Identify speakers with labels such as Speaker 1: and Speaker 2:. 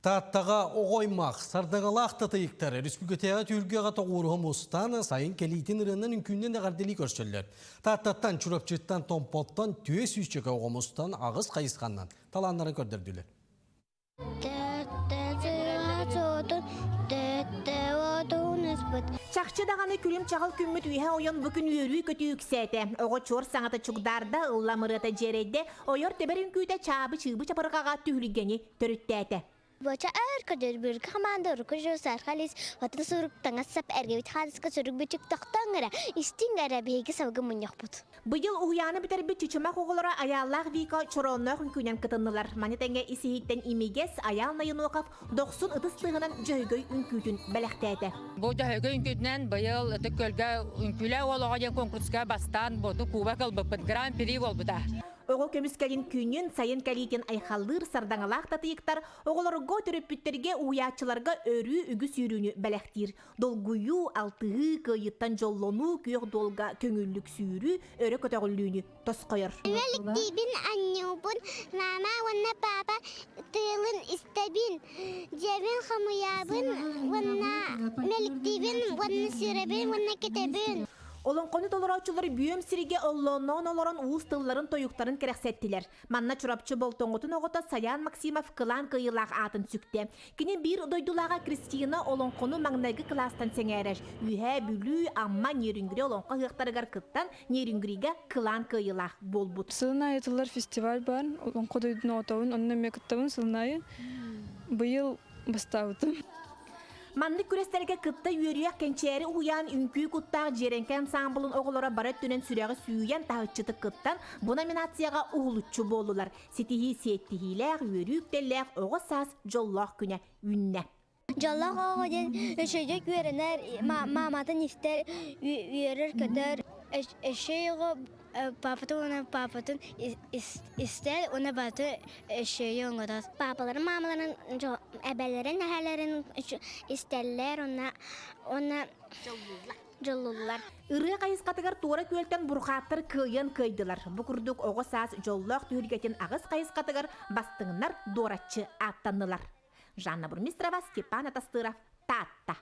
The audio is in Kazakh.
Speaker 1: Таттаға оғоймақ, сардағалақ татайықтары республикатаға түргеға тоғырғым ұстан сайын келейтін ұрынның үнкүннен әғардели көрсөллер. Таттаттан, чүрөпчеттан, томпоттан, түйе сүйшігі оғым ұстан ағыз қайысқаннан таланлары көрдірділер.
Speaker 2: Чақчы дағаны күлім чағыл күмміт үйе ойын бүкін үйірі көті үксәті. Оғы чор саңаты чугдарда ылламырыта жерейді, ойыр теберін күйді чабы чыбы чапырғаға түйілгені түріттәті.
Speaker 3: Боча әркөдер бір команда ұрқы жөсар қалес ватын сұрықтан асап әргебет хадысқа сұрық бөтік тақтан ғыра істен ғара бейгі савғы мұнық бұд.
Speaker 2: Бұйыл ұяны бітер бі чүчімақ оғылары аяллақ вика чороннақ үнкүнен кытыннылар. Манетенге исихиттен имегес аял найын оқап 90 ытыстығынан жөйгөй үнкүтін бәліқтәді.
Speaker 4: Бұл жөйгөй үнкүтінен бұйыл үтіккөлге үнкүлі олығаден конкурсқа бастан бұды Куба қылбыппыд гран-при болбыда.
Speaker 2: Оғы көміскәлін күнін сайын кәлейтен айқалыр сардаңалақ татыйықтар оғыларғы түріппіттерге уячыларға өрі үгі сүйріні бәләқтір. Долгую алтығы күйіттан жоллону күйіқ долға көңілік сүйрі өрі көтәғіліні тосқайыр.
Speaker 3: Мәліктейбін аннеубын, мама онна папа тылын істебін, жебін қамыябын, мәліктейбін, онна сүйребін, онна кетебін.
Speaker 2: Олон қоны толыраучылары бүйем сириге оллонон олорон уыз тылларын тойуқтарын керексеттілер. Манна чурапчы болтоңғытын оғыта Саян Максимов кылан кыйылақ атын сүкте. Кені бір дойдулаға Кристина олон қоны маңнайғы кластан сеңәрәш. Үйе бүлі амма нерінгіре олон қағықтарығар кыттан нерінгіреге кылан кыйылақ болбут.
Speaker 5: Сылынайы тылар фестиваль бар. Олон қодойдың отауын, онын мекіттауын сылынайы. Бұйыл бастауытым.
Speaker 2: Манны күрестерге кытта үйеріяқ кенчері уян үнкүй күттақ жеренке ансамблын оғылара барат түнен сүрегі сүйен тағытчыты кыттан бұл номинацияға ұғылытчы болулар. Сетихи сеттихиләқ, үйеріюктелләқ, оғы сас жоллақ күне үнне.
Speaker 3: Жоллақ оғыден өшөйдек үйерінер, маматын ифтер үйерір көтер, өшөйгі папатын істер, оны баты өшөйі оңғыдас. Папаларын, мамаларын, әбәлерін, әхәлерін істерлер, оны жоллулар.
Speaker 2: Үрі қайысқатығар тура көлтен бұрқаттыр күйен көйділар. Бұқырдық оғы сас жоллақ түйіргетін ағыз қайысқатығар бастыңынар доратчы аттанылар. Жанна Бурмистрова, Степан Атастыров, Татта.